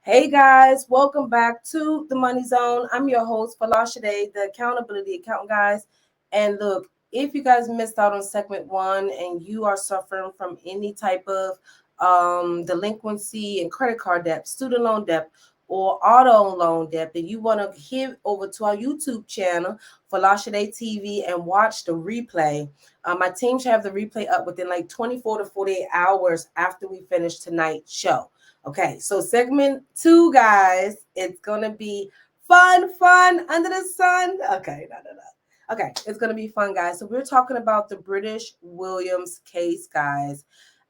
Hey guys, welcome back to the Money Zone. I'm your host, Folasade, the accountability accountant, guys. And look, if you guys missed out on segment one and you are suffering from any type of delinquency and credit card debt, student loan debt, or auto loan debt, then you want to head over to our YouTube channel, Folasade TV, and watch the replay. My team should have the replay up within like 24 to 48 hours after we finish tonight's show. Okay, so segment two, guys, it's gonna be fun under the sun. Okay, no. Okay, it's gonna be fun, guys. So we're talking about the British Williams case, guys.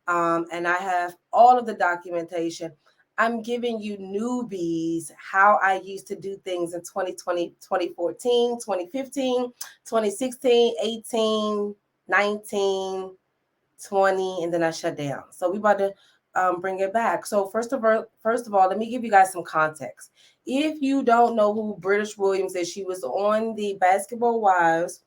And I have all of the documentation. I'm giving you newbies how I used to do things in 2020, 2014, 2015, 2016, 18, 19, 20, and then I shut down. So we about to bring it back. So first of all, let me give you guys some context. If you don't know who British Williams is, she was on the Basketball Wives.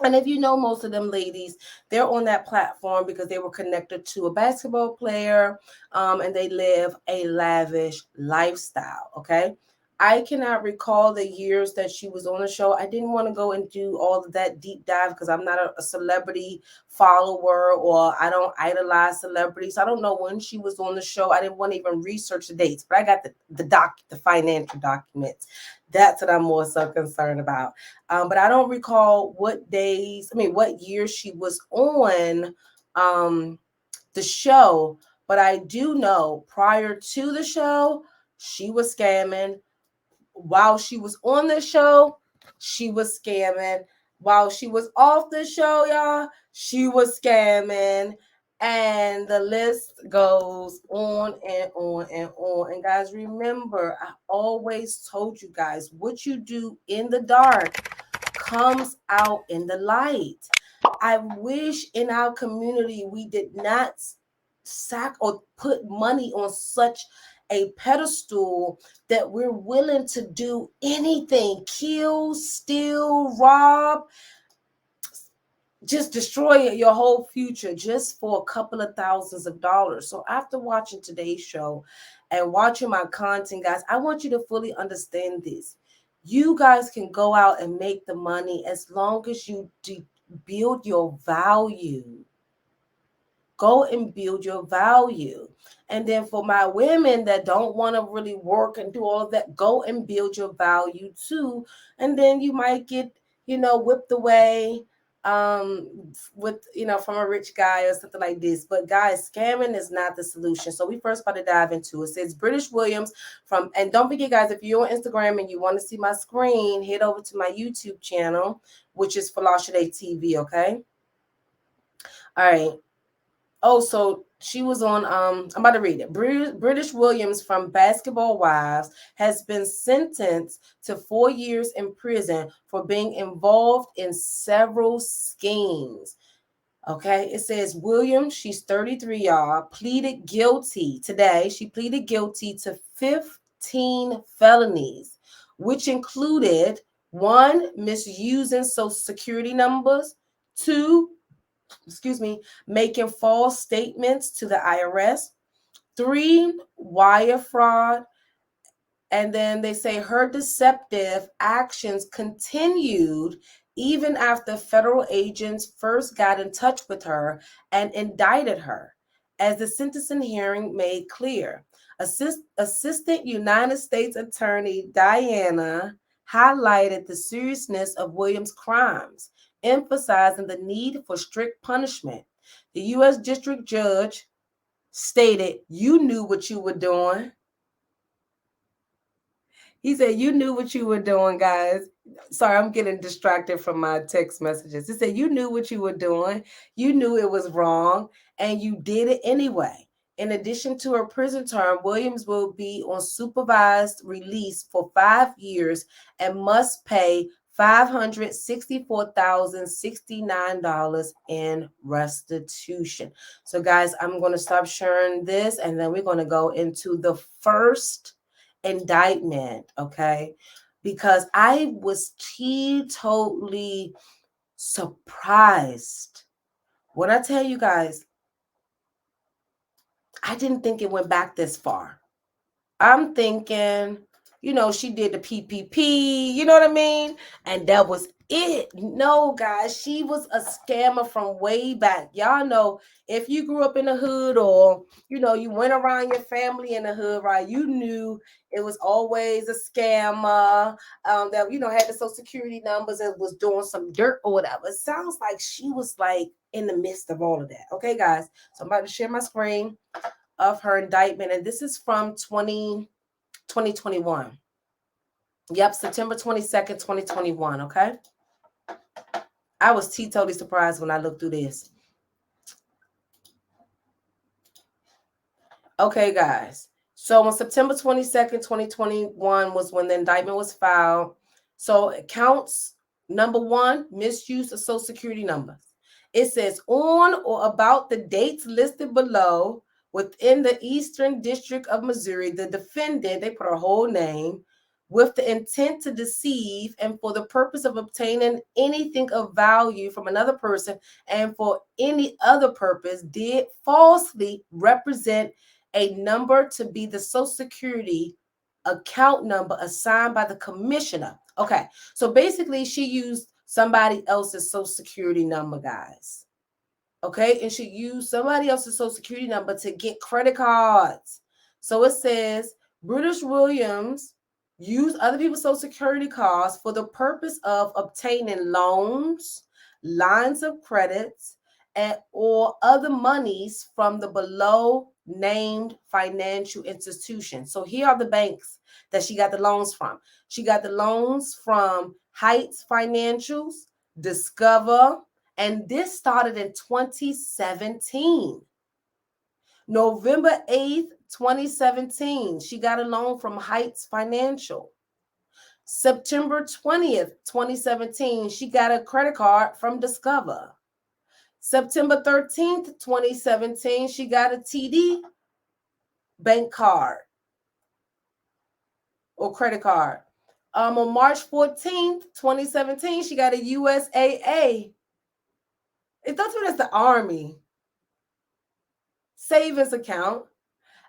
And if you know most of them ladies, they're on that platform because they were connected to a basketball player, and they live a lavish lifestyle. Okay. I cannot recall the years that she was on the show. I didn't want to go and do all of that deep dive because I'm not a celebrity follower, or I don't idolize celebrities. I don't know when she was on the show. I didn't want to even research the dates, but I got the financial documents. That's what I'm more so concerned about. But I don't recall what year she was on the show. But I do know prior to the show, she was scamming. While she was on the show, she was scamming. While she was off the show, y'all, she was scamming. And the list goes on and on and on. And guys, remember, I always told you guys, what you do in the dark comes out in the light. I wish in our community we did not sack or put money on such a pedestal that we're willing to do anything, kill, steal, rob, just destroy your whole future just for a couple of thousands of dollars. So after watching today's show and watching my content, guys, I want you to fully understand this. You guys can go out and make the money as long as you build your value. Go and build your value. And then for my women that don't want to really work and do all of that, go and build your value too. And then you might get, whipped away with, from a rich guy or something like this. But guys, scamming is not the solution. So we first about to dive into it. It says British Williams and don't forget, guys, if you're on Instagram and you want to see my screen, head over to my YouTube channel, which is Folasade TV. Okay. All right. Oh, so she was on, I'm about to read it. British Williams from Basketball Wives has been sentenced to 4 years in prison for being involved in several schemes. Okay, it says Williams, she's 33, y'all, pleaded guilty today. She pleaded guilty to 15 felonies, which included 1, misusing social security numbers, 2, making false statements to the IRS, 3, wire fraud. And then they say her deceptive actions continued even after federal agents first got in touch with her and indicted her. As the sentencing hearing made clear, Assistant United States Attorney Diana highlighted the seriousness of Williams' crimes, emphasizing the need for strict punishment. The U.S. District Judge stated, "You knew what you were doing." He said, "You knew what you were doing, guys." Sorry, I'm getting distracted from my text messages. He said, "You knew what you were doing. You knew it was wrong, and you did it anyway." In addition to her prison term, Williams will be on supervised release for 5 years and must pay $564,069 in restitution. So, guys, I'm going to stop sharing this, and then we're going to go into the first indictment, okay? Because I was totally surprised. When I tell you guys, I didn't think it went back this far. I'm thinking, she did the PPP, you know what I mean? And that was it. No, guys, she was a scammer from way back. Y'all know, if you grew up in the hood, or, you went around your family in the hood, right? You knew it was always a scammer that, had the social security numbers and was doing some dirt or whatever. It sounds like she was like in the midst of all of that. Okay, guys. So I'm about to share my screen of her indictment, and this is from 2021. Yep, September 22nd, 2021. Okay. I was totally surprised when I looked through this. Okay, guys. So on September 22nd, 2021 was when the indictment was filed. So it counts number 1, misuse of social security numbers. It says on or about the dates listed below within the Eastern District of Missouri, the defendant, they put her whole name, with the intent to deceive and for the purpose of obtaining anything of value from another person and for any other purpose, did falsely represent a number to be the Social Security account number assigned by the commissioner. Okay, so basically she used somebody else's Social Security number, guys. Okay, and she used somebody else's Social Security number to get credit cards. So it says British Williams used other people's Social Security cards for the purpose of obtaining loans, lines of credits, or other monies from the below named financial institutions. So here are the banks that she got the loans from. She got the loans from Heights Financials, Discover, and this started in 2017. November 8th, 2017, she got a loan from Heights Financial. September 20th, 2017, she got a credit card from Discover. September 13th, 2017, she got a TD bank card or credit card. On March 14th, 2017, she got a USAA. That's what it's the Army savings account.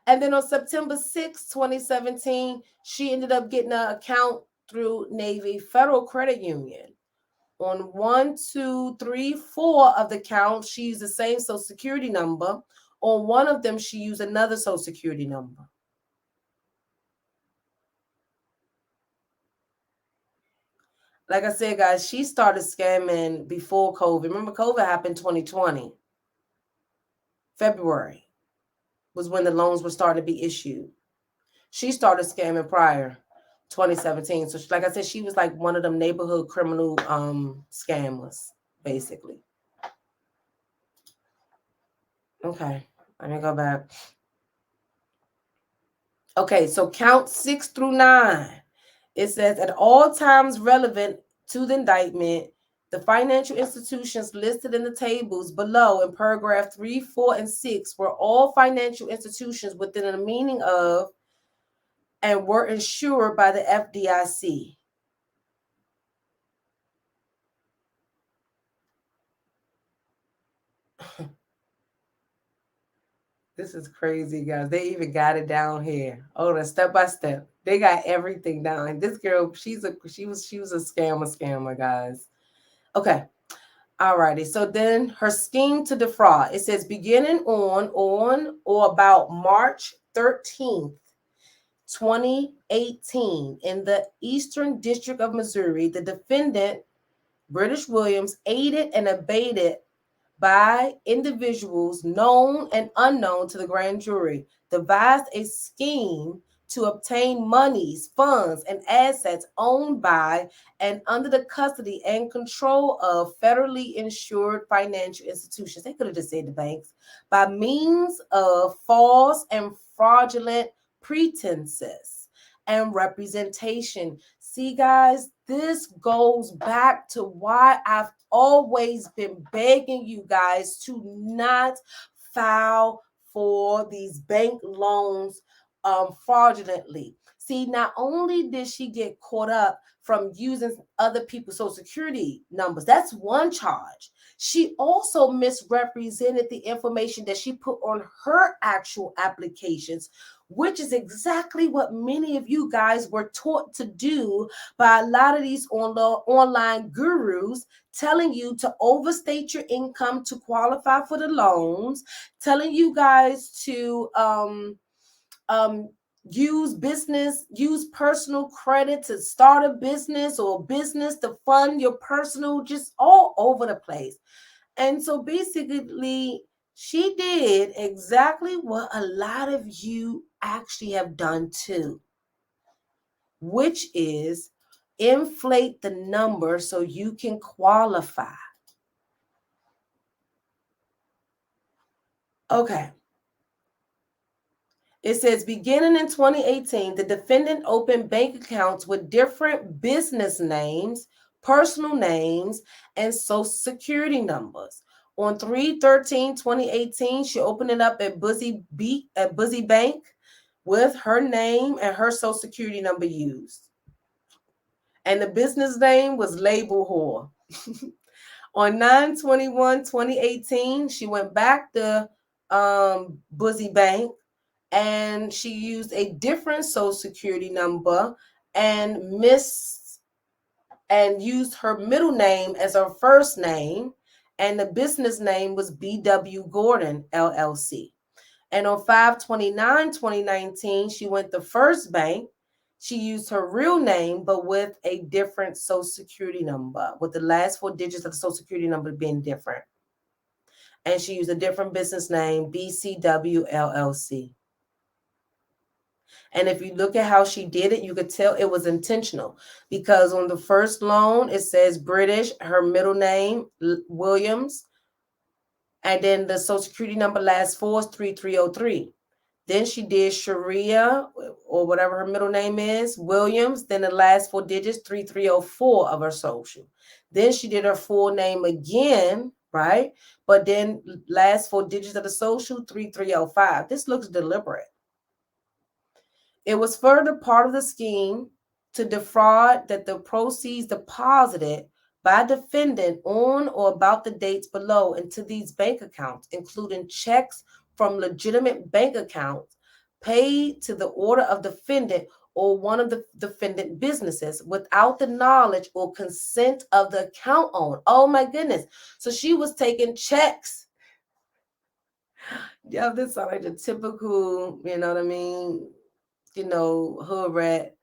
And then on September 6, 2017, she ended up getting an account through Navy Federal Credit Union. On 1, 2, 3, 4 of the counts, she used the same Social Security number. On one of them, she used another Social Security number. Like I said, guys, she started scamming before COVID. Remember, COVID happened 2020. February was when the loans were starting to be issued. She started scamming prior, 2017. So like I said, she was like one of them neighborhood criminal scammers, basically. Okay, let me go back. Okay, so count 6 through 9. It says at all times relevant to the indictment, the financial institutions listed in the tables below in paragraph 3, 4, and 6 were all financial institutions within the meaning of and were insured by the FDIC. This is crazy, guys. They even got it down here. Oh, the step by step. They got everything down. This girl, she was a scammer, guys. Okay. Alrighty. So then her scheme to defraud. It says beginning on or about March 13th, 2018, in the Eastern District of Missouri, the defendant, British Williams, aided and abetted by individuals known and unknown to the grand jury, devised a scheme to obtain monies, funds, and assets owned by and under the custody and control of federally insured financial institutions. They could have just said the banks, by means of false and fraudulent pretenses and representation. See, guys, this goes back to why I've always been begging you guys to not file for these bank loans fraudulently. See, not only did she get caught up from using other people's Social Security numbers, that's one charge. She also misrepresented the information that she put on her actual applications, which is exactly what many of you guys were taught to do by a lot of these online gurus, telling you to overstate your income to qualify for the loans, telling you guys to use personal credit to start a business, or business to fund your personal, just all over the place. And so basically, she did exactly what a lot of you actually have done too, which is inflate the number so you can qualify. Okay. It says, beginning in 2018, the defendant opened bank accounts with different business names, personal names, and social security numbers. On 3/13/2018, she opened it up at Busy Bank with her name and her social security number used. And the business name was Label Whore. On 9/21/2018, she went back to Busy Bank, and she used a different social security number and used her middle name as her first name, and the business name was BW Gordon LLC. And on 5/29/2019, she went to First Bank. She used her real name, but with a different social security number, with the last 4 digits of the social security number being different. And she used a different business name, BCW LLC. And if you look at how she did it, you could tell it was intentional, because on the first loan, it says British, her middle name, Williams, and then the social security number last 4 is 3303. Then she did Sharia, or whatever her middle name is, Williams, then the last 4 digits, 3304 of her social. Then she did her full name again, right? But then last 4 digits of the social, 3305. This looks deliberate. It was further part of the scheme to defraud that the proceeds deposited by defendant on or about the dates below into these bank accounts, including checks from legitimate bank accounts paid to the order of defendant or one of the defendant businesses without the knowledge or consent of the account owner. Oh my goodness. So she was taking checks. Yeah, this sounds like the typical, you know what I mean? Hood rat,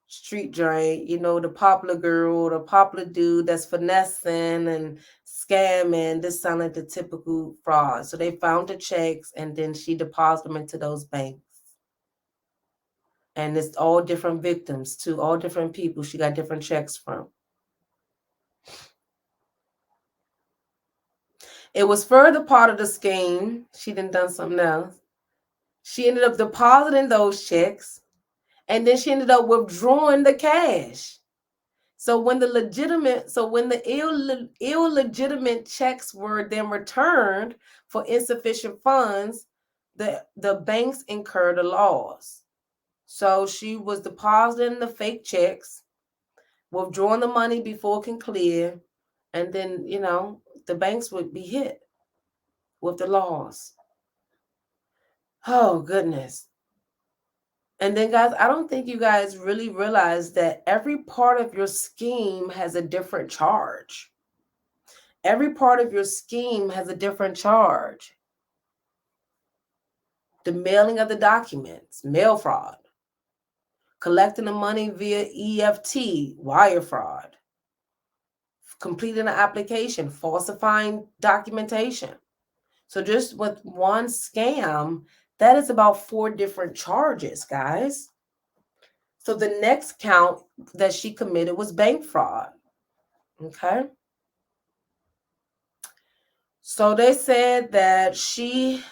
street joint, the popular girl, the popular dude that's finessing and scamming. This sounds like the typical fraud. So they found the checks, and then she deposited them into those banks. And it's all different victims too, all different people she got different checks from. It was further part of the scheme. She done something else. She ended up depositing those checks, and then she ended up withdrawing the cash. So when the illegitimate checks were then returned for insufficient funds, the banks incurred a loss. So she was depositing the fake checks, withdrawing the money before it can clear, and then the banks would be hit with the loss. Oh goodness. And then, guys, I don't think you guys really realize that every part of your scheme has a different charge. Every part of your scheme has a different charge. The mailing of the documents, mail fraud. Collecting the money via EFT, wire fraud. Completing an application, falsifying documentation. So just with one scam, that is about 4 different charges, guys. So the next count that she committed was bank fraud. Okay. So they said that she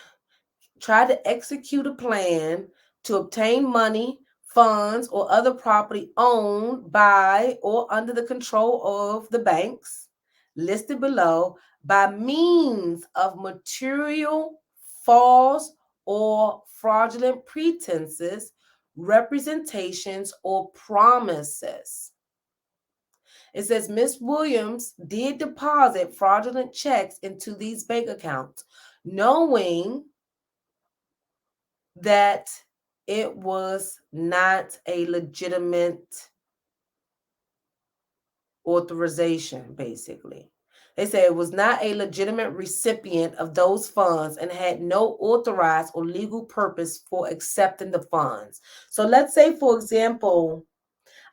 tried to execute a plan to obtain money, funds, or other property owned by or under the control of the banks listed below by means of material, false, or fraudulent pretenses, representations, or promises. It says Ms. Williams did deposit fraudulent checks into these bank accounts, knowing that it was not a legitimate authorization, basically. They said it was not a legitimate recipient of those funds and had no authorized or legal purpose for accepting the funds. So let's say, for example,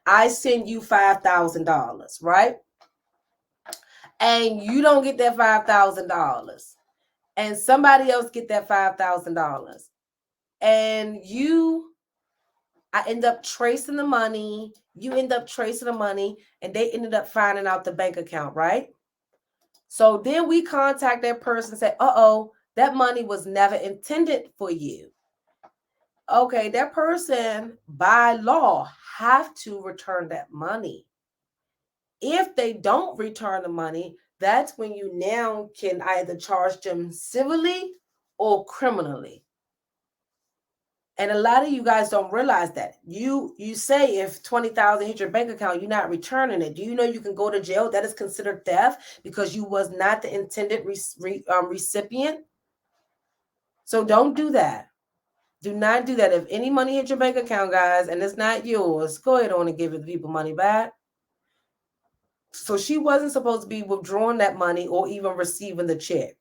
I send you $5,000, right? And you don't get that $5,000. And somebody else get that $5,000. And I end up tracing the money. You end up tracing the money, and they ended up finding out the bank account, right? So then we contact that person and say, uh-oh, that money was never intended for you. Okay, that person by law have to return that money. If they don't return the money, that's when you now can either charge them civilly or criminally. And a lot of you guys don't realize that. You say if 20,000 hit your bank account, you're not returning it. Do you know you can go to jail? That is considered theft because you was not the intended recipient. So don't do that. Do not do that. If any money hit your bank account, guys, and it's not yours, go ahead on and give the people money back. So she wasn't supposed to be withdrawing that money or even receiving the check.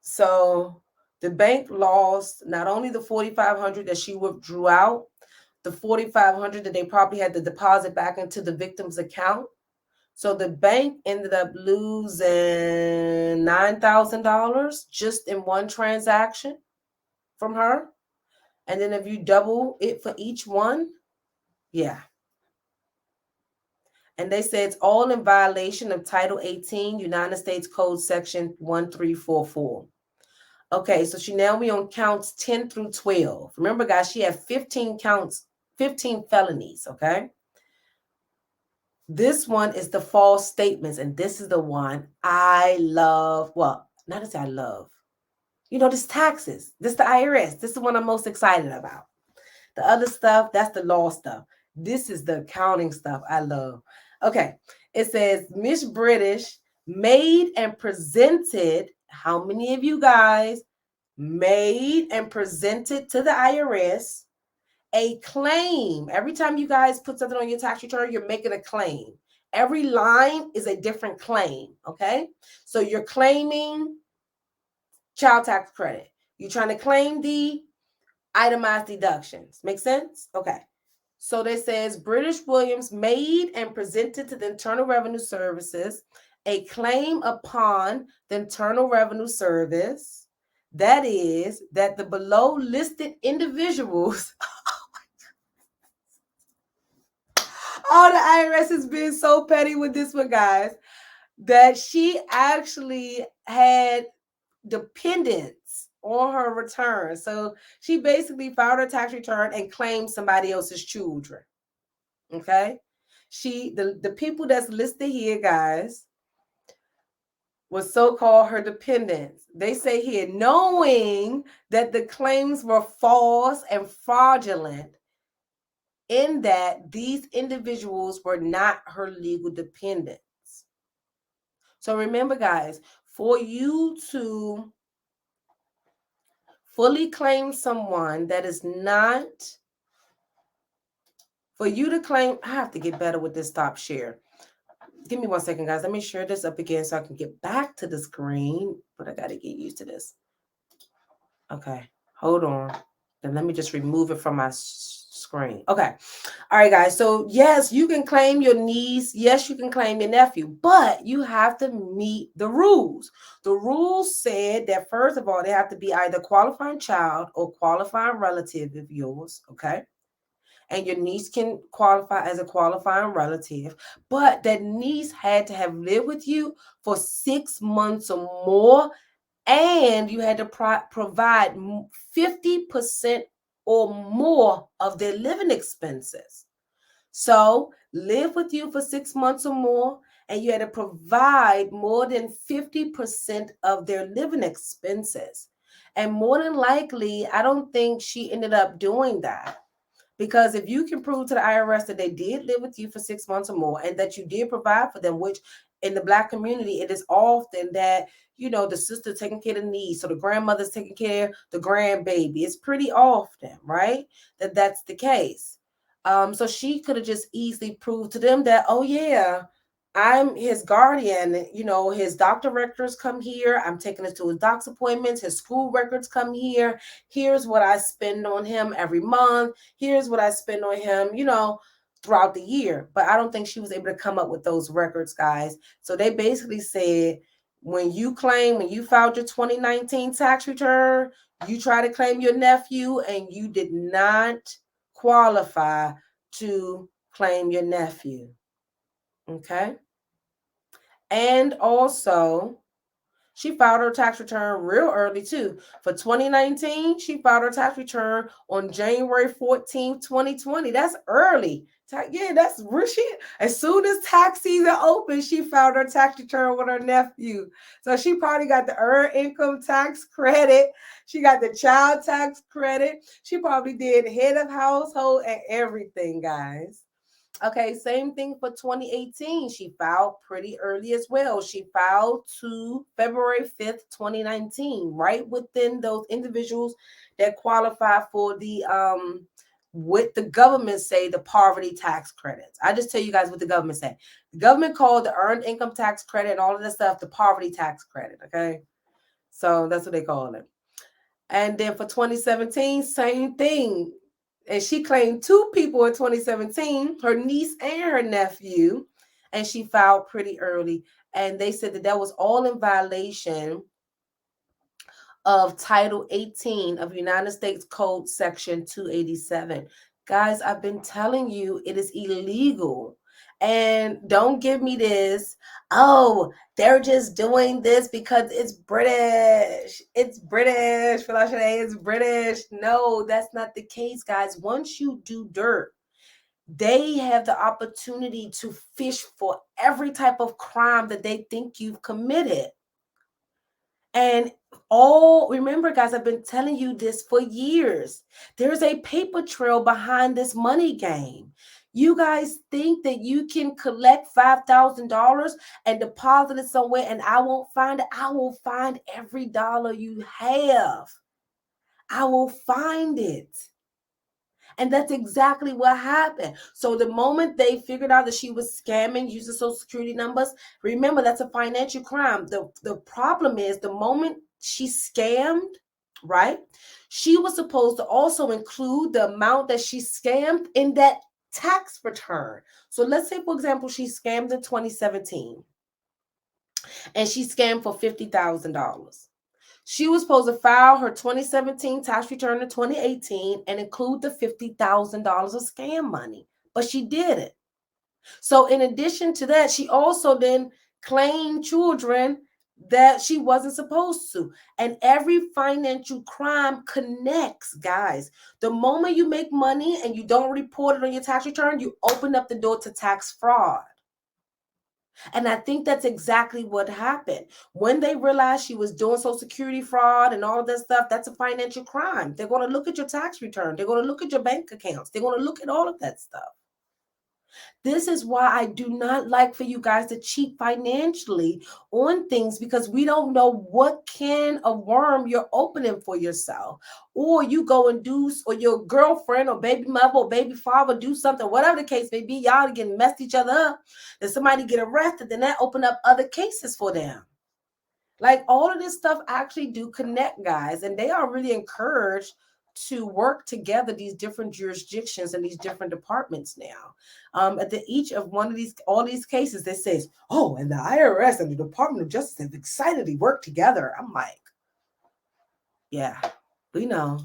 So the bank lost not only the $4,500 that she withdrew out, the $4,500 that they probably had to deposit back into the victim's account. So the bank ended up losing $9,000 just in one transaction from her. And then if you double it for each one, yeah. And they say it's all in violation of Title 18, United States Code Section 1344. Okay, so we on counts 10 through 12. Remember, guys, she had 15 counts, 15 felonies, okay? This one is the false statements, and this is the one I love. Well, not to say I love. This taxes. This the IRS. This is the one I'm most excited about. The other stuff, that's the law stuff. This is the accounting stuff I love. Okay, it says Miss British made and presented. How many of you guys made and presented to the IRS a claim? Every time you guys put something on your tax return, you're making a claim. Every line is a different claim, okay? So you're claiming child tax credit. You're trying to claim the itemized deductions. Make sense? Okay. So that says British Williams made and presented to the Internal Revenue Services a claim upon the Internal Revenue Service. That is, that the below listed individuals. Oh, the IRS has been so petty with this one, guys, that she actually had dependents on her return. So she basically filed her tax return and claimed somebody else's children. Okay. The people that's listed here, guys, was so-called her dependents. They say here, knowing that the claims were false and fraudulent, in that these individuals were not her legal dependents. So remember, guys, for you to fully claim someone that is not, for you to claim, I have to get better with this stop share. Give me 1 second, guys. Let me share this up again so I can get back to the screen, but I got to get used to this. Okay, hold on. Then let me just remove it from my screen. Okay. All right, guys. So yes, you can claim your niece. Yes, you can claim your nephew, but you have to meet the rules. The rules said that, first of all, they have to be either qualifying child or qualifying relative of yours. Okay. And your niece can qualify as a qualifying relative, but that niece had to have lived with you for 6 months or more, and you had to provide 50% or more of their living expenses. So live with you for 6 months or more, and you had to provide more than 50% of their living expenses. And more than likely, I don't think she ended up doing that. Because if you can prove to the IRS that they did live with you for 6 months or more and that you did provide for them, which in the Black community, it is often that, you know, the sister taking care of the niece, so the grandmother's taking care of the grandbaby. It's pretty often, right, that that's the case. So she could have just easily proved to them that, oh yeah, I'm his guardian. You know, his doctor records come here. I'm taking us to his doc's appointments. His school records come here. Here's what I spend on him every month. Here's what I spend on him, you know, throughout the year. But I don't think she was able to come up with those records, guys. So they basically said, when you filed your 2019 tax return, you try to claim your nephew and you did not qualify to claim your nephew. Okay. And also, she filed her tax return real early too. For 2019, she filed her tax return on January 14th, 2020. That's early. Yeah, that's real shit. As soon as tax season opened, she filed her tax return with her nephew. So she probably got the earned income tax credit. She got the child tax credit. She probably did head of household and everything, guys. Okay, same thing for 2018. She filed pretty early as well. She filed to February 5th, 2019, right within those individuals that qualify for the what the government say the poverty tax credits. I just tell you guys what the government say. The government called the earned income tax credit and all of this stuff the poverty tax credit, okay? So that's what they call it. And then for 2017, same thing. And she claimed two people in 2017, her niece and her nephew, and she filed pretty early. And they said that that was all in violation of Title 18 of United States Code Section 287. Guys, I've been telling you it is illegal. And don't give me this, oh, they're just doing this because it's British. It's British. Folasade, it's British. No, that's not the case, guys. Once you do dirt, they have the opportunity to fish for every type of crime that they think you've committed. And remember, guys, I've been telling you this for years. There's a paper trail behind this money game. You guys think that you can collect $5,000 and deposit it somewhere and I won't find it? I will find every dollar you have. I will find it. And that's exactly what happened. So the moment they figured out that she was scamming using social security numbers, remember that's a financial crime. The problem is the moment she scammed, right? She was supposed to also include the amount that she scammed in that tax return. So let's say, for example, she scammed in 2017 and she scammed for $50,000. She was supposed to file her 2017 tax return in 2018 and include the $50,000 of scam money, but she didn't. So in addition to that, she also then claimed children that she wasn't supposed to. And every financial crime connects, guys. The moment you make money and you don't report it on your tax return, you open up the door to tax fraud. And I think that's exactly what happened. When they realized she was doing Social Security fraud and all of that stuff, that's a financial crime. They're going to look at your tax return. They're going to look at your bank accounts. They're going to look at all of that stuff. This is why I do not like for you guys to cheat financially on things, because we don't know what can of worm you're opening for yourself. Or you go and do, or your girlfriend or baby mother or baby father do something, whatever the case may be, y'all getting messed each other up, then somebody get arrested, then that open up other cases for them. Like all of this stuff actually do connect, guys, and they are really encouraged to work together, these different jurisdictions and these different departments now. At each of all these cases, that says, oh, and the IRS and the Department of Justice have excitedly worked together. I'm like, yeah, we know.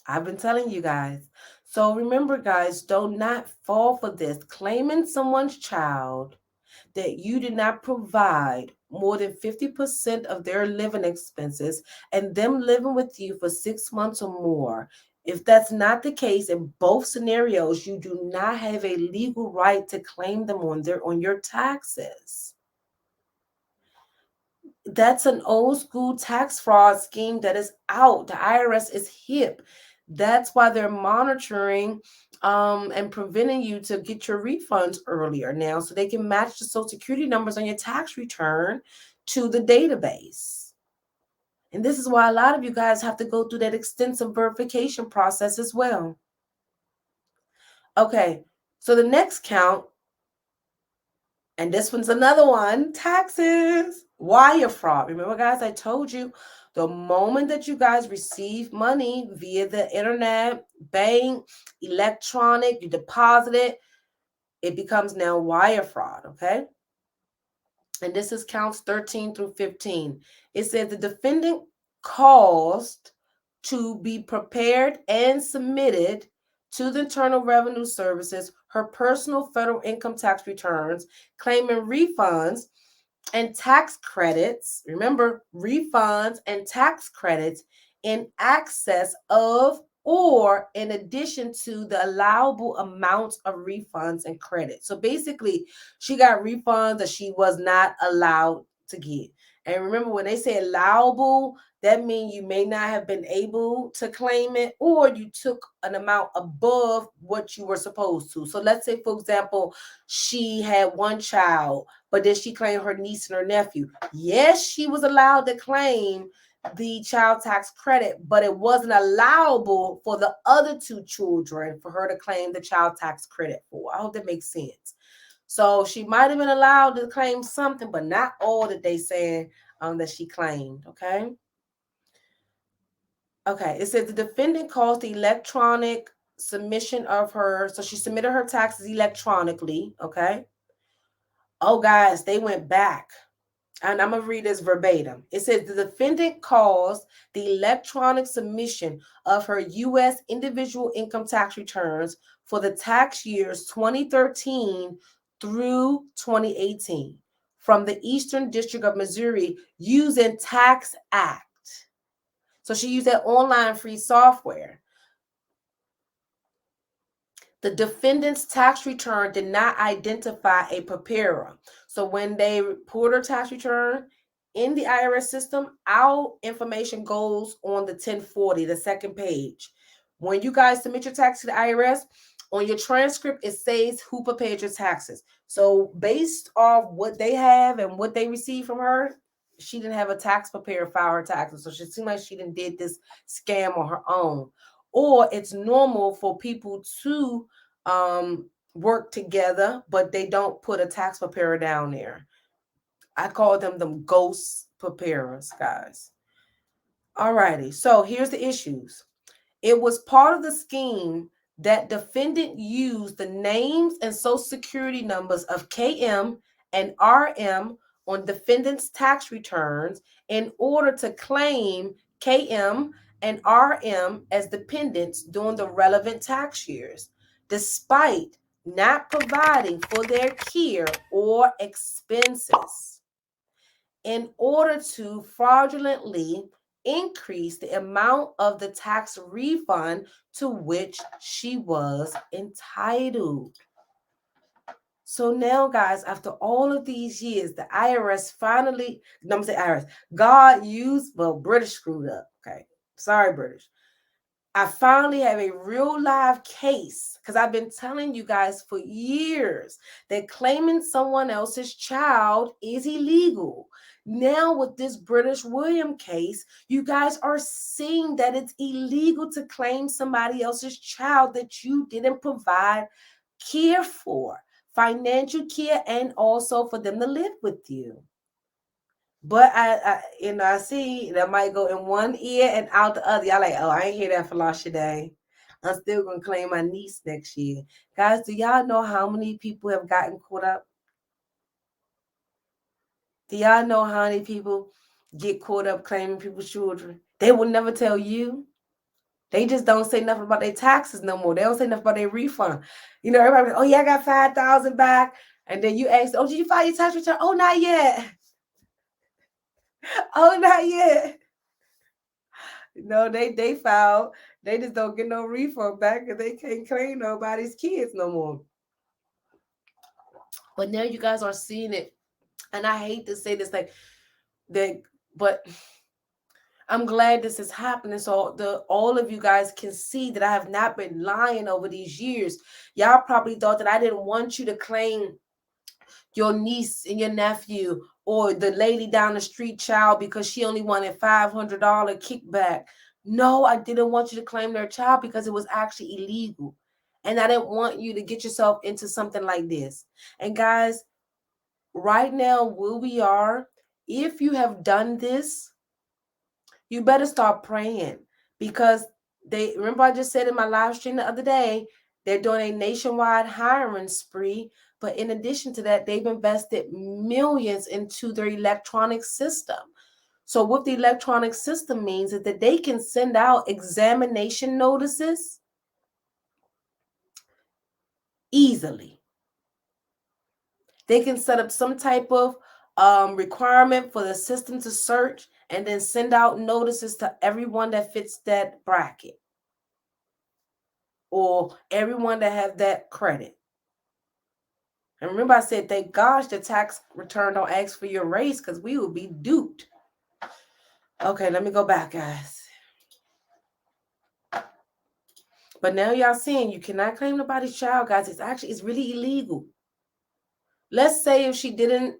I've been telling you guys. So remember, guys, do not fall for this. Claiming someone's child that you did not provide more than 50% of their living expenses and them living with you for 6 months or more. If that's not the case in both scenarios, you do not have a legal right to claim them on your taxes. That's an old school tax fraud scheme that is out. The IRS is hip. That's why they're monitoring and preventing you to get your refunds earlier now, so they can match the social security numbers on your tax return to the database. And this is why a lot of you guys have to go through that extensive verification process as well. Okay, so the next count, and this one's another one, taxes, wire fraud. Remember, guys, I told you the moment that you guys receive money via the internet, bank, electronic, you deposit it, it becomes now wire fraud, okay? And this is counts 13 through 15. It says the defendant caused to be prepared and submitted to the Internal Revenue Services her personal federal income tax returns, claiming refunds and tax credits. Remember, refunds and tax credits in excess of or in addition to the allowable amounts of refunds and credits. So basically, she got refunds that she was not allowed to get. And remember, when they say allowable, that means you may not have been able to claim it, or you took an amount above what you were supposed to. So let's say, for example, she had one child, but then she claimed her niece and her nephew. Yes, she was allowed to claim the child tax credit, but it wasn't allowable for the other two children for her to claim the child tax credit for. I hope that makes sense. So she might have been allowed to claim something, but not all that they said that she claimed. Okay. Okay. It says the defendant caused the electronic submission of her. So she submitted her taxes electronically. Okay. Oh, guys, they went back. And I'm going to read this verbatim. It says the defendant caused the electronic submission of her U.S. individual income tax returns for the tax years 2013 through 2018 from the Eastern District of Missouri using Tax Act. So she used that online free software. The defendant's tax return did not identify a preparer. So when they report her tax return in the IRS system, our information goes on the 1040, the second page. When you guys submit your tax to the IRS, on your transcript, it says who prepared your taxes. So based off what they have and what they received from her, she didn't have a tax preparer file her taxes. So she seemed like she didn't did this scam on her own. Or it's normal for people to work together, but they don't put a tax preparer down there. I call them ghost preparers, guys. Alrighty, so here's the issues. It was part of the scheme that defendant used the names and social security numbers of KM and RM on defendant's tax returns in order to claim KM and RM as dependents during the relevant tax years, despite not providing for their care or expenses, in order to fraudulently increase the amount of the tax refund to which she was entitled. So now, guys, after all of these years, the IRS finally, no, I'm saying IRS, God used, well, British screwed up. Okay. Sorry, British. I finally have a real live case, because I've been telling you guys for years that claiming someone else's child is illegal. Now with this British William case, you guys are seeing that it's illegal to claim somebody else's child that you didn't provide care for, financial care, and also for them to live with you. But I see that might go in one ear and out the other. Y'all like, oh, I ain't hear that Folasade. I'm still gonna claim my niece next year. Guys, do y'all know how many people have gotten caught up? Do y'all know how many people get caught up claiming people's children? They will never tell you. They just don't say nothing about their taxes no more. They don't say nothing about their refund. You know, everybody, oh yeah, I got 5,000 back. And then you ask, oh, did you file your tax return? Oh, not yet. Oh, not yet. No, they filed. They just don't get no refund back because they can't claim nobody's kids no more. But now you guys are seeing it. And I hate to say this, like that, but I'm glad this is happening so all of you guys can see that I have not been lying over these years. Y'all probably thought that I didn't want you to claim your niece and your nephew or the lady down the street child because she only wanted $500 kickback. No, I didn't want you to claim their child because it was actually illegal. And I didn't want you to get yourself into something like this. And guys, right now where we are, if you have done this, you better start praying, because they, remember I just said in my live stream the other day, they're doing a nationwide hiring spree. But in addition to that, they've invested millions into their electronic system. So what the electronic system means is that they can send out examination notices easily. They can set up some type of requirement for the system to search and then send out notices to everyone that fits that bracket or everyone that have that credit. And remember I said, thank gosh the tax return don't ask for your race, because we would be duped. Okay, let me go back, guys. But now y'all seeing you cannot claim nobody's child, guys. It's really illegal. Let's say if she didn't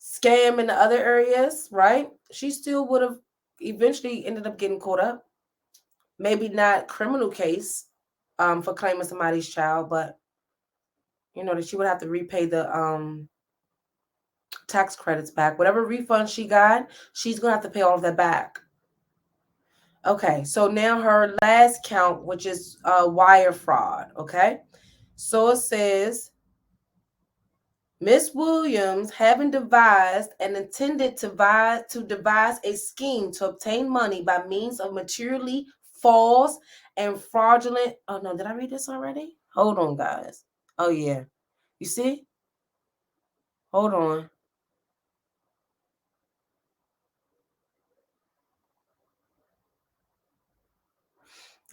scam in the other areas, right? She still would have eventually ended up getting caught up. Maybe not criminal case for claiming somebody's child, but you know that she would have to repay the tax credits back. Whatever refund she got, she's gonna have to pay all of that back. Okay, so now her last count, which is wire fraud. Okay, so it says Miss Williams, having devised and intended to devise a scheme to obtain money by means of materially false and fraudulent. Oh no, did I read this already? Hold on, guys. Oh yeah, you see? Hold on.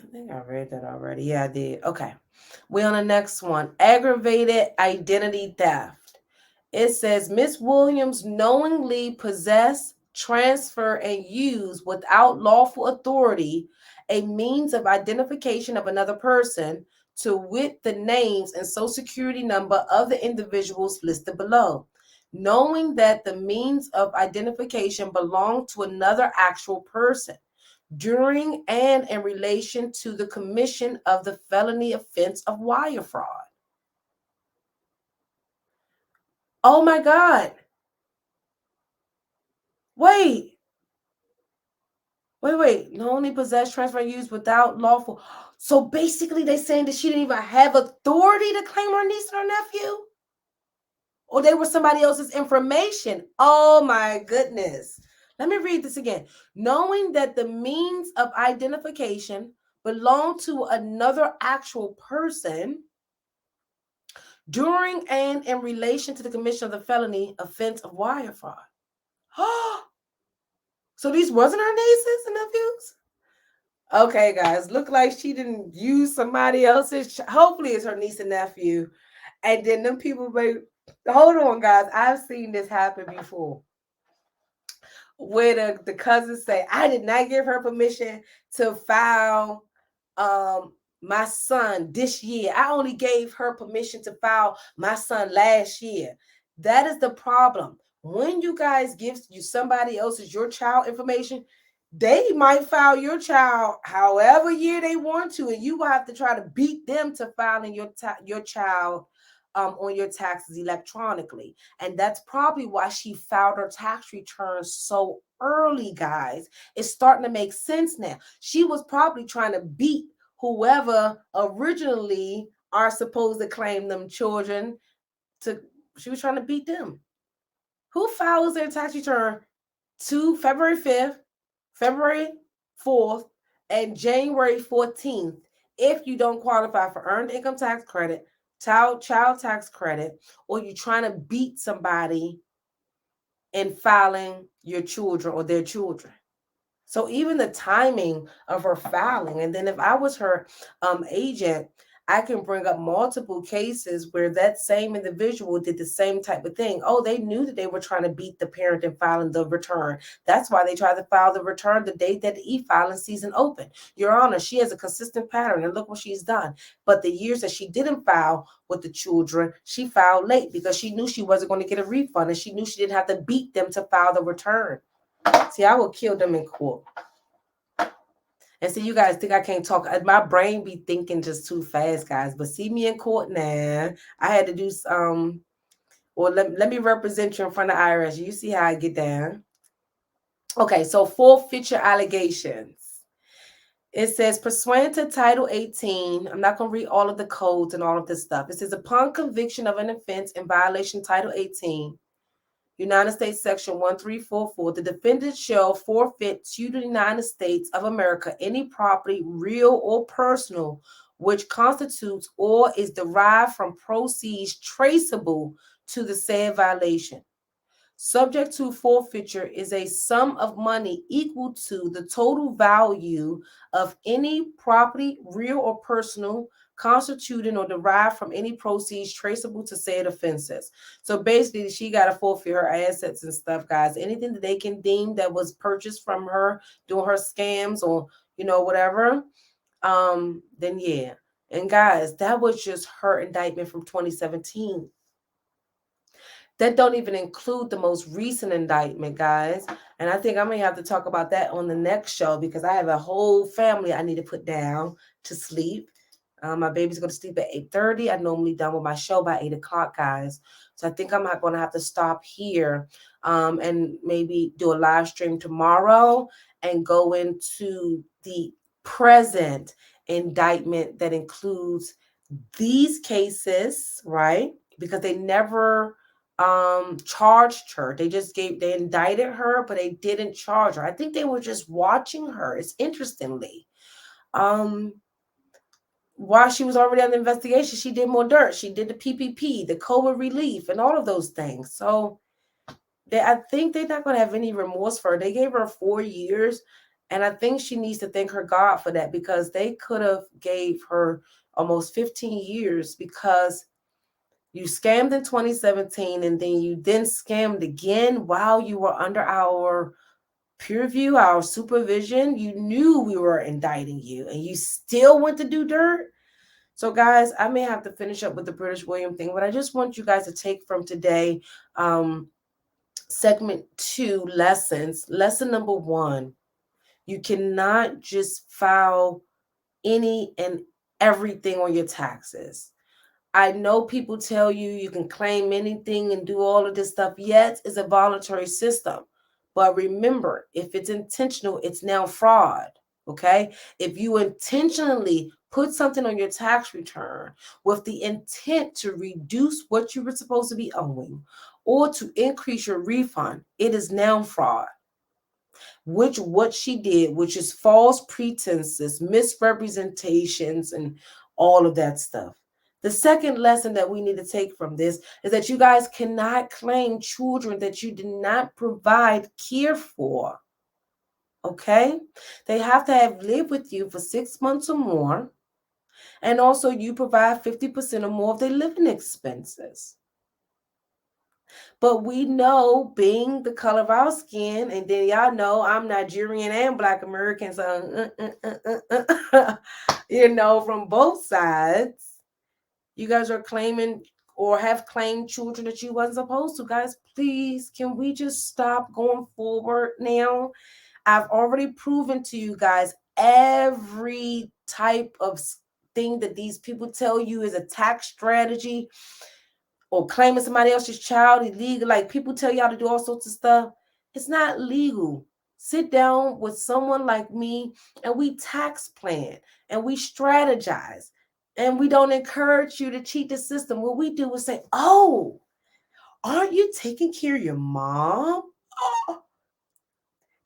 I think I read that already. Yeah, I did. Okay. We're on the next one. Aggravated identity theft. It says Miss Williams knowingly possess, transfer, and use without lawful authority a means of identification of another person, to wit the names and social security number of the individuals listed below, knowing that the means of identification belong to another actual person during and in relation to the commission of the felony offense of wire fraud. Oh my God. Wait. No, only possess, transfer, and use without lawful. So basically, they're saying that she didn't even have authority to claim her niece and her nephew? Or they were somebody else's information? Oh my goodness. Let me read this again. Knowing that the means of identification belong to another actual person during and in relation to the commission of the felony offense of wire fraud. So these wasn't her nieces and nephews? Okay, guys, look like she didn't use somebody else's. Hopefully, it's her niece and nephew. And then them people, hold on, guys. I've seen this happen before. Where the cousins say, I did not give her permission to file my son this year. I only gave her permission to file my son last year. That is the problem. When you guys give you somebody else's your child information, they might file your child however year they want to, and you will have to try to beat them to filing your child on your taxes electronically. And that's probably why she filed her tax returns so early, guys. It's starting to make sense now. She was probably trying to beat whoever originally are supposed to claim them children. She was trying to beat them. Who files their tax return to February 5th, February 4th, and January 14th if you don't qualify for earned income tax credit, child tax credit, or you're trying to beat somebody in filing your children or their children? So even the timing of her filing, and then if I was her agent, I can bring up multiple cases where that same individual did the same type of thing. Oh, they knew that they were trying to beat the parent in filing the return. That's why they tried to file the return the date that the e-filing season opened. Your Honor, she has a consistent pattern, and look what she's done. But the years that she didn't file with the children, she filed late because she knew she wasn't going to get a refund, and she knew she didn't have to beat them to file the return. See, I will kill them in court. And see, you guys think I can't talk. My brain be thinking just too fast, guys. But see me in court now. I had to do some, well, let me represent you in front of IRS. You see how I get down. Okay, so forfeiture allegations. It says, pursuant to Title 18, I'm not going to read all of the codes and all of this stuff. It says, upon conviction of an offense in violation Title 18, United States Section 1344, the defendant shall forfeit to the United States of America any property, real or personal, which constitutes or is derived from proceeds traceable to the said violation. Subject to forfeiture is a sum of money equal to the total value of any property, real or personal, constituting or derived from any proceeds traceable to said offenses. So basically, she got to forfeit her assets and stuff, guys. Anything that they can deem that was purchased from her doing her scams or, whatever, then yeah. And guys, that was just her indictment from 2017. That don't even include the most recent indictment, guys. And I think I may have to talk about that on the next show because I have a whole family I need to put down to sleep. My baby's going to sleep at 8:30. I'm normally done with my show by 8 o'clock, guys. So I think I'm going to have to stop here and maybe do a live stream tomorrow and go into the present indictment that includes these cases, right? Because they never charged her. They indicted her, but they didn't charge her. I think they were just watching her. It's interestingly. While she was already under investigation, she did more dirt. She did the PPP, the COVID relief, and all of those things. So I think they're not going to have any remorse for her. They gave her 4 years, and I think she needs to thank her God for that because they could have gave her almost 15 years because you scammed in 2017 and then you scammed again while you were under our purview, our supervision. You knew we were indicting you and you still went to do dirt. So guys, I may have to finish up with the British William thing, but I just want you guys to take from today segment 2 lessons. Lesson number 1, you cannot just file any and everything on your taxes. I know people tell you you can claim anything and do all of this stuff. Yes, it's a voluntary system. But remember, if it's intentional, it's now fraud. Okay? If you intentionally put something on your tax return with the intent to reduce what you were supposed to be owing or to increase your refund, it is now fraud. What she did, which is false pretenses, misrepresentations, and all of that stuff. The second lesson that we need to take from this is that you guys cannot claim children that you did not provide care for. Okay? They have to have lived with you for 6 months or more. And also you provide 50% or more of their living expenses. But we know, being the color of our skin, and then y'all know I'm Nigerian and Black American, so from both sides, you guys are claiming or have claimed children that you wasn't supposed to. Guys, please, can we just stop going forward now? I've already proven to you guys every type of thing that these people tell you is a tax strategy or claiming somebody else's child illegal. Like, people tell y'all to do all sorts of stuff. It's not legal. Sit down with someone like me and we tax plan and we strategize. And we don't encourage you to cheat the system. What we do is say, oh, aren't you taking care of your mom? Oh,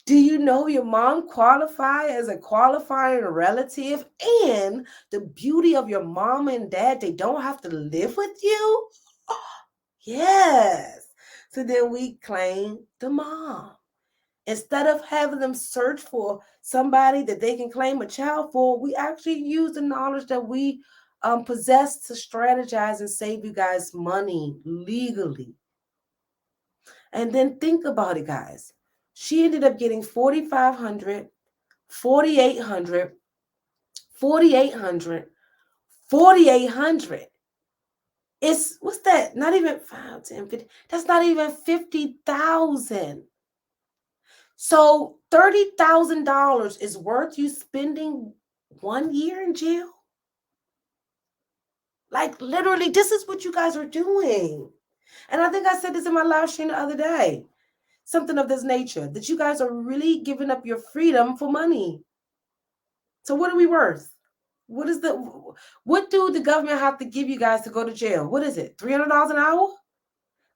do you know your mom qualify as a qualifying relative? And the beauty of your mom and dad, they don't have to live with you? Yes. So then we claim the mom. Instead of having them search for somebody that they can claim a child for, we actually use the knowledge that we possessed to strategize and save you guys money legally. And then think about it, guys. She ended up getting 4,500, 4,800, 4,800, 4,800. It's, what's that? Not even 5, 10, 50. That's not even 50,000. So $30,000 is worth you spending 1 year in jail? Like, literally, this is what you guys are doing. And I think I said this in my live stream the other day. Something of this nature, that you guys are really giving up your freedom for money. So what are we worth? What do the government have to give you guys to go to jail? What is it? $300 an hour?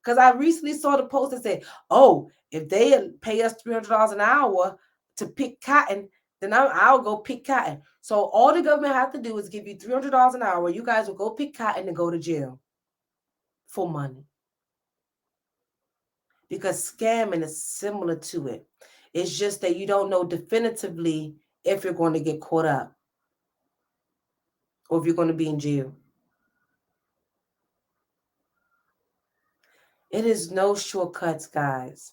Because I recently saw the post that said, oh, if they pay us $300 an hour to pick cotton, then I'll go pick cotton. So all the government have to do is give you $300 an hour. You guys will go pick cotton and go to jail for money. Because scamming is similar to it. It's just that you don't know definitively if you're going to get caught up or if you're going to be in jail. It is no shortcuts, guys.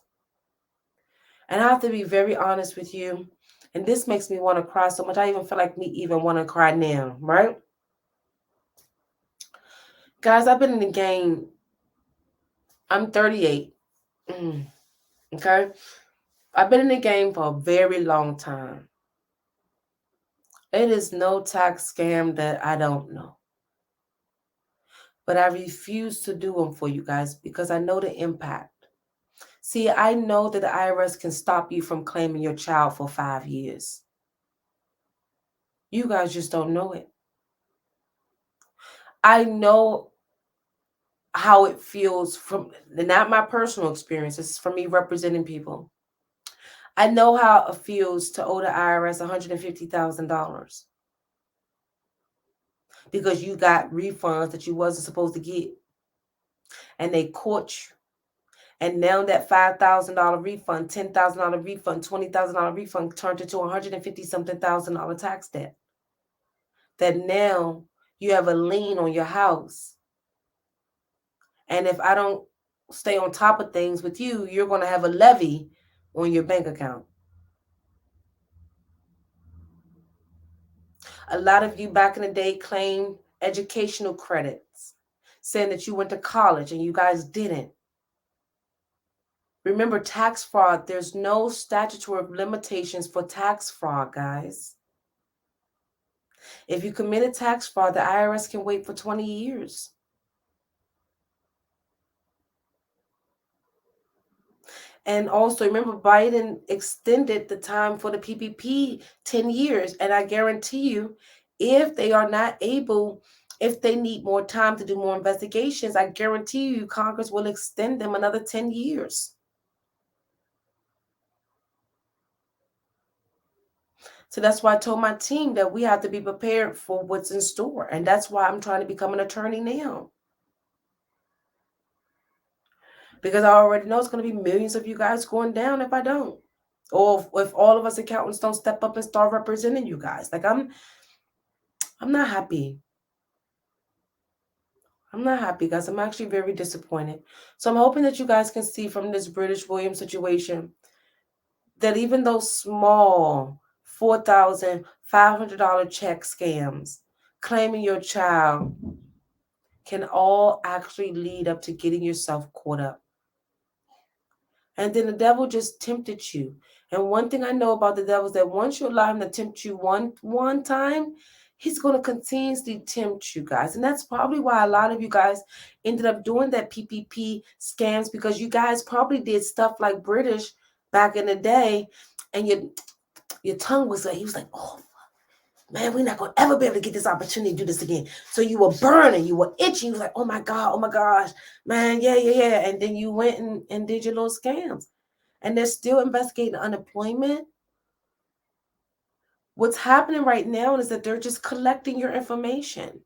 And I have to be very honest with you. And this makes me want to cry so much. I even feel like me even want to cry now, right? Guys, I've been in the game. I'm 38. Okay? I've been in the game for a very long time. It is no tax scam that I don't know. But I refuse to do them for you guys because I know the impact. See, I know that the IRS can stop you from claiming your child for 5 years. You guys just don't know it. I know how it feels from, not my personal experience, it's from me representing people. I know how it feels to owe the IRS $150,000 because you got refunds that you wasn't supposed to get, and they caught you. And now that $5,000 refund, $10,000 refund, $20,000 refund turned into $150-something thousand tax debt. That now you have a lien on your house. And if I don't stay on top of things with you, you're going to have a levy on your bank account. A lot of you back in the day claimed educational credits, saying that you went to college and you guys didn't. Remember, tax fraud, there's no statutory limitations for tax fraud, guys. If you committed tax fraud, the IRS can wait for 20 years. And also, remember, Biden extended the time for the PPP 10 years. And I guarantee you, if they are not able, if they need more time to do more investigations, I guarantee you Congress will extend them another 10 years. So that's why I told my team that we have to be prepared for what's in store. And that's why I'm trying to become an attorney now. Because I already know it's going to be millions of you guys going down if I don't. Or if all of us accountants don't step up and start representing you guys. Like, I'm not happy. I'm not happy, guys. I'm actually very disappointed. So I'm hoping that you guys can see from this British Williams situation that even those small $4,500 check scams, claiming your child, can all actually lead up to getting yourself caught up. And then the devil just tempted you. And one thing I know about the devil is that once you allow him to tempt you one time, he's going to continuously tempt you guys. And that's probably why a lot of you guys ended up doing that PPP scams, because you guys probably did stuff like British back in the day, and your tongue was like, he was like, oh, man, we're not going to ever be able to get this opportunity to do this again. So you were burning, you were itching. You was like, oh my gosh, man, yeah. And then you went and did your little scams. And they're still investigating unemployment. What's happening right now is that they're just collecting your information.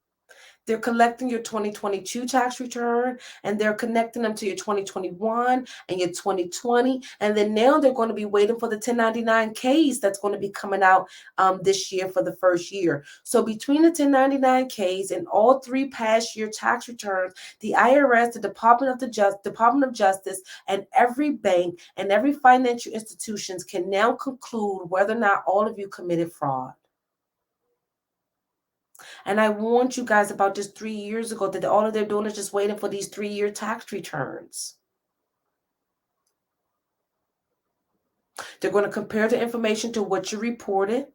They're collecting your 2022 tax return, and they're connecting them to your 2021 and your 2020. And then now they're going to be waiting for the 1099Ks that's going to be coming out this year for the first year. So between the 1099Ks and all 3 past year tax returns, the IRS, the Department of Justice, and every bank and every financial institutions can now conclude whether or not all of you committed fraud. And I warned you guys about this 3 years ago that all of they're doing is just waiting for these 3-year tax returns. They're going to compare the information to what you reported.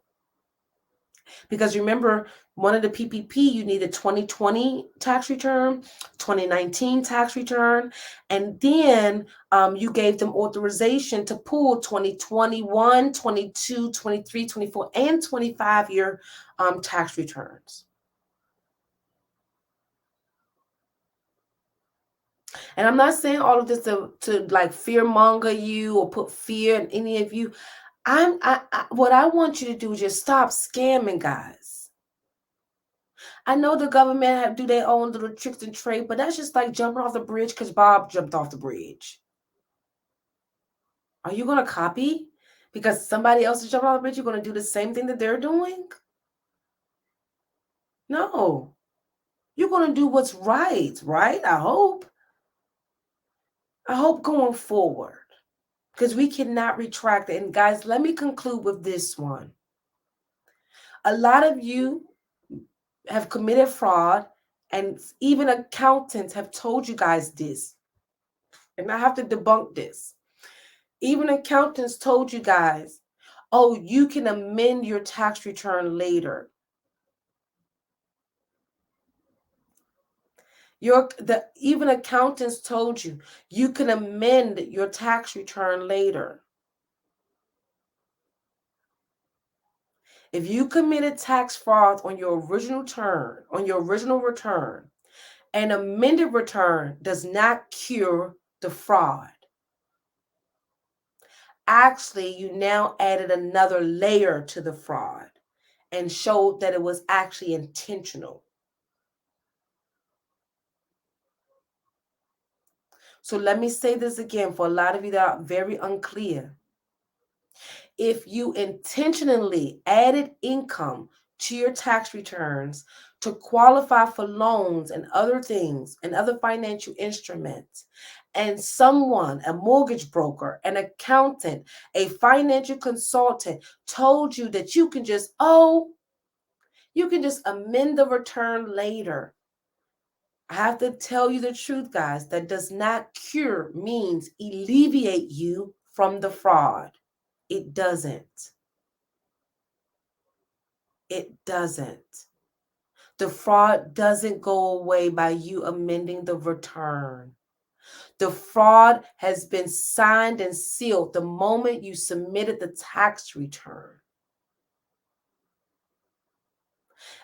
Because remember, one of the PPP, you need a 2020 tax return, 2019 tax return, and then you gave them authorization to pull 2021, 22, 23, 24, and 25-year tax returns. And I'm not saying all of this to like fear monger you or put fear in any of you. What I want you to do is just stop scamming, guys. I know the government do their own little tricks and trade, but that's just like jumping off the bridge because Bob jumped off the bridge. Are you going to copy? Because somebody else is jumping off the bridge, you're going to do the same thing that they're doing? No. You're going to do what's right? I hope. I hope going forward. Because we cannot retract it. And guys, let me conclude with this one. A lot of you have committed fraud, and even accountants have told you guys this. And I have to debunk this. Even accountants told you guys, oh, you can amend your tax return later. Even accountants told you, you can amend your tax return later. If you committed tax fraud on your original return, an amended return does not cure the fraud. Actually, you now added another layer to the fraud and showed that it was actually intentional. So let me say this again for a lot of you that are very unclear. If you intentionally added income to your tax returns to qualify for loans and other things and other financial instruments, and someone, a mortgage broker, an accountant, a financial consultant told you that you can just amend the return later. I have to tell you the truth, guys. That does not cure, means alleviate you from the fraud. It doesn't. It doesn't. The fraud doesn't go away by you amending the return. The fraud has been signed and sealed the moment you submitted the tax return.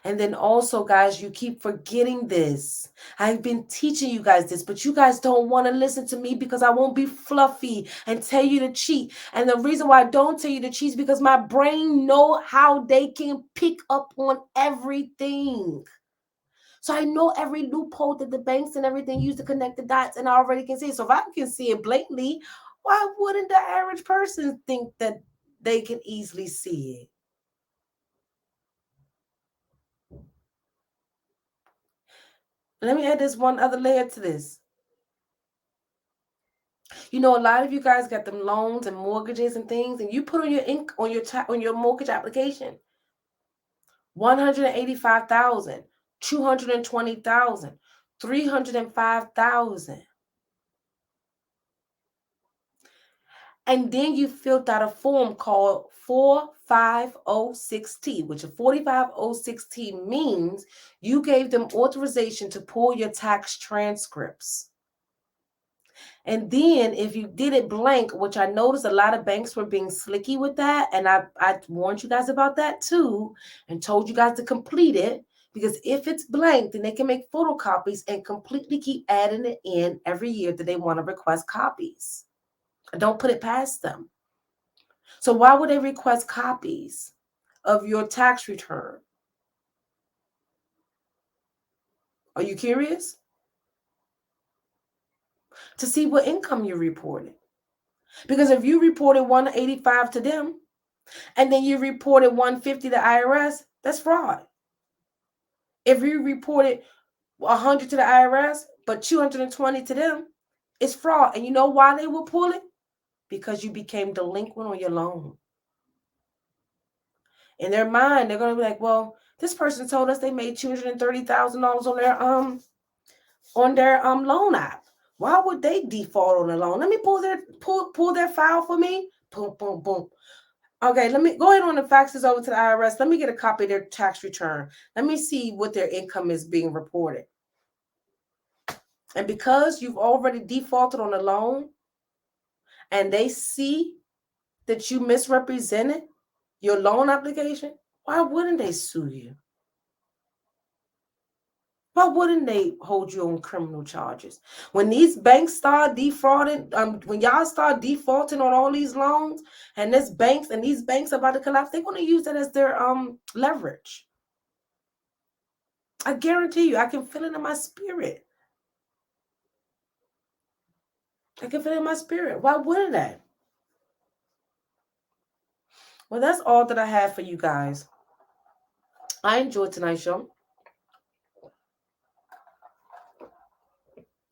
And then also, guys, you keep forgetting this. I've been teaching you guys this, but you guys don't want to listen to me because I won't be fluffy and tell you to cheat. And the reason why I don't tell you to cheat is because my brain know how they can pick up on everything. So I know every loophole that the banks and everything use to connect the dots, and I already can see it. So if I can see it blatantly, why wouldn't the average person think that they can easily see it? Let me add this one other layer to this. You know, a lot of you guys got them loans and mortgages and things, and you put on your mortgage application, 185,000, 220,000, 305,000. And then you filled out a form called 4506T, which a 4506T means you gave them authorization to pull your tax transcripts. And then if you did it blank, which I noticed a lot of banks were being slicky with that, and I warned you guys about that too, and told you guys to complete it, because if it's blank, then they can make photocopies and completely keep adding it in every year that they want to request copies. Don't put it past them. So why would they request copies of your tax return? Are you curious to see what income you reported? Because if you reported 185 to them and then you reported 150 to IRS, that's fraud. If you reported 100 to the IRS but 220 to them, it's fraud. And you know why they will pull it? Because you became delinquent on your loan. In their mind, they're going to be like, well, this person told us they made $230,000 on their loan app. Why would they default on the loan? Let me pull their file for me. Boom, boom, boom. Okay, let me go ahead on the faxes over to the IRS. Let me get a copy of their tax return. Let me see what their income is being reported. And because you've already defaulted on the loan and they see that you misrepresented your loan application, why wouldn't they sue you? Why wouldn't they hold you on criminal charges? When these banks start defrauding, when y'all start defaulting on all these loans, and these banks about to collapse, they're going to use that as their leverage. I guarantee you, I can feel it in my spirit. I can feel it in my spirit. Why wouldn't they? Well, that's all that I have for you guys. I enjoyed tonight's show.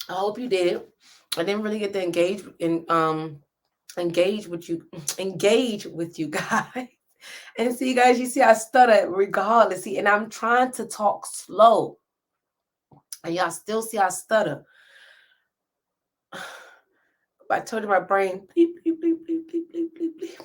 I hope you did. I didn't really get to engage with you guys. And see, guys, you see, I stutter regardless. See, and I'm trying to talk slow. And y'all still see I stutter. I told you my brain, bleep, bleep, bleep, bleep, bleep, bleep, bleep, bleep.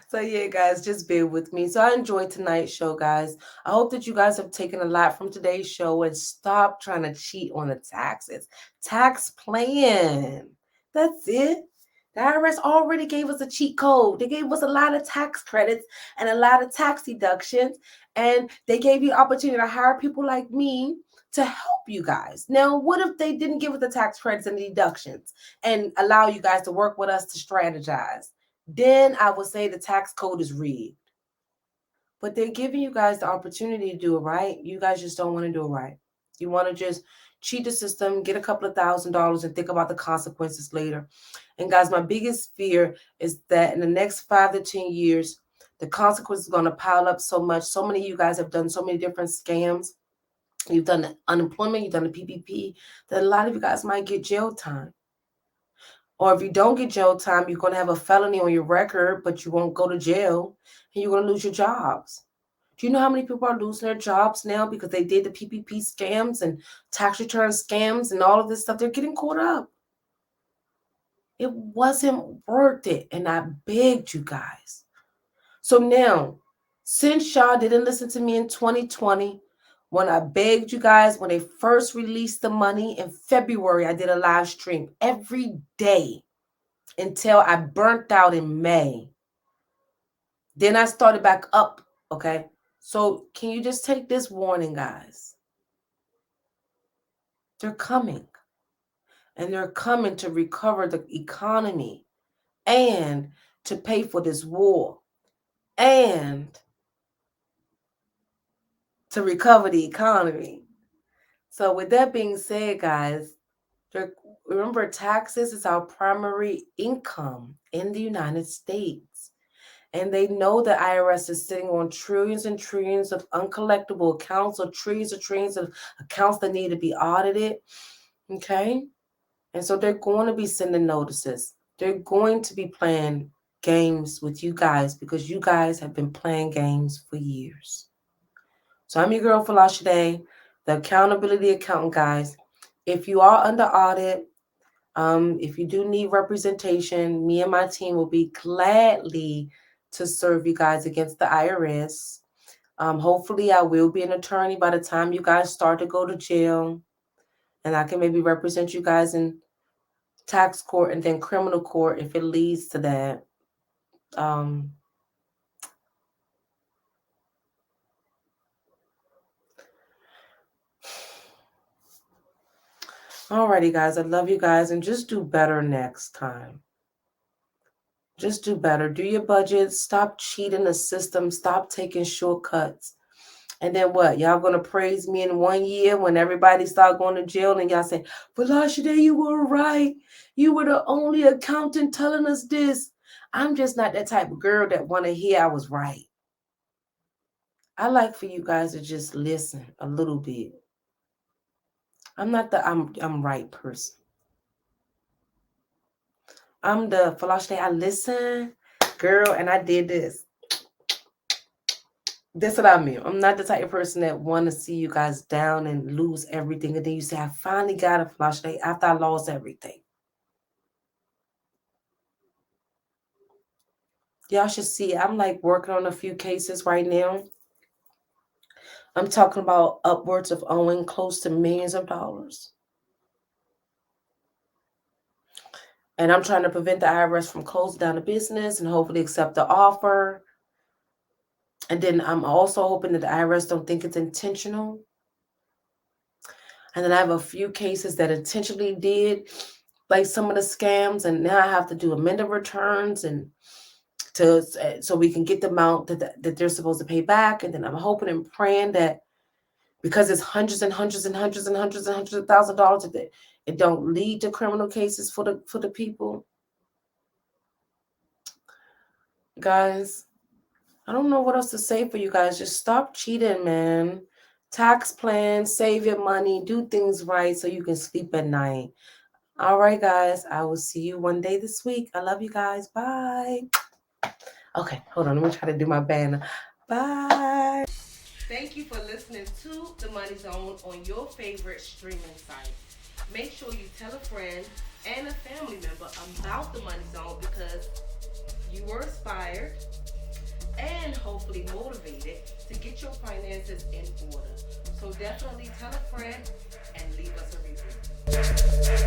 So yeah, guys, just bear with me. So I enjoyed tonight's show, guys. I hope that you guys have taken a lot from today's show and stop trying to cheat on the taxes. Tax plan. That's it. The IRS already gave us a cheat code. They gave us a lot of tax credits and a lot of tax deductions. And they gave you the opportunity to hire people like me to help you guys. Now, what if they didn't give us the tax credits and the deductions and allow you guys to work with us to strategize? Then I would say the tax code is rigged. But they're giving you guys the opportunity to do it right. You guys just don't want to do it right. You want to just cheat the system, get a couple of $1,000s and think about the consequences later. And guys, my biggest fear is that in the next 5 to 10 years, the consequences are going to pile up so much. So many of you guys have done so many different scams. You've done the unemployment, you've done the PPP, that a lot of you guys might get jail time. Or if you don't get jail time, you're going to have a felony on your record, but you won't go to jail, and you're going to lose your jobs. Do you know how many people are losing their jobs now because they did the PPP scams and tax return scams and all of this stuff? They're getting caught up. It wasn't worth it, and I begged you guys. So now, since y'all didn't listen to me in 2020, when I begged you guys, when they first released the money in February, I did a live stream every day until I burnt out in May. Then I started back up, okay? So can you just take this warning, guys? They're coming. And they're coming to recover the economy and to pay for this war and to recover the economy. So with that being said, guys, remember, taxes is our primary income in the United States. And they know the IRS is sitting on trillions and trillions of uncollectible accounts, or trillions of accounts that need to be audited. Okay? And so they're going to be sending notices. They're going to be playing games with you guys because you guys have been playing games for years. So I'm your girl, Folasade, the accountability accountant, guys. If you are under audit, if you do need representation, me and my team will be gladly to serve you guys against the IRS. Hopefully, I will be an attorney by the time you guys start to go to jail, and I can maybe represent you guys in tax court and then criminal court if it leads to that. Alrighty, guys, I love you guys, and just do better next time. Just do better. Do your budget. Stop cheating the system. Stop taking shortcuts. And then what? Y'all gonna praise me in 1 year when everybody start going to jail and y'all say, Folasade, you were right. You were the only accountant telling us this. I'm just not that type of girl that want to hear I was right. I like for you guys to just listen a little bit. I'm not the I'm right person. I'm the Folasade, I listen, girl, and I did this. That's what I mean. I'm not the type of person that want to see you guys down and lose everything. And then you say, I finally got a Folasade after I lost everything. Y'all should see, I'm like working on a few cases right now. I'm talking about upwards of owing close to millions of dollars. And I'm trying to prevent the IRS from closing down the business and hopefully accept the offer. And then I'm also hoping that the IRS don't think it's intentional. And then I have a few cases that intentionally did like some of the scams. And now I have to do amended returns and so we can get the amount that they're supposed to pay back. And then I'm hoping and praying that because it's hundreds and hundreds and hundreds and hundreds and hundreds of $1,000s, that it don't lead to criminal cases for the people. Guys, I don't know what else to say for you guys. Just stop cheating, man. Tax plan, save your money, do things right so you can sleep at night. All right, guys. I will see you one day this week. I love you guys. Bye. Okay, hold on. Let me try to do my banner. Bye. Thank you for listening to The Money Zone on your favorite streaming site. Make sure you tell a friend and a family member about The Money Zone because you were inspired and hopefully motivated to get your finances in order. So definitely tell a friend and leave us a review.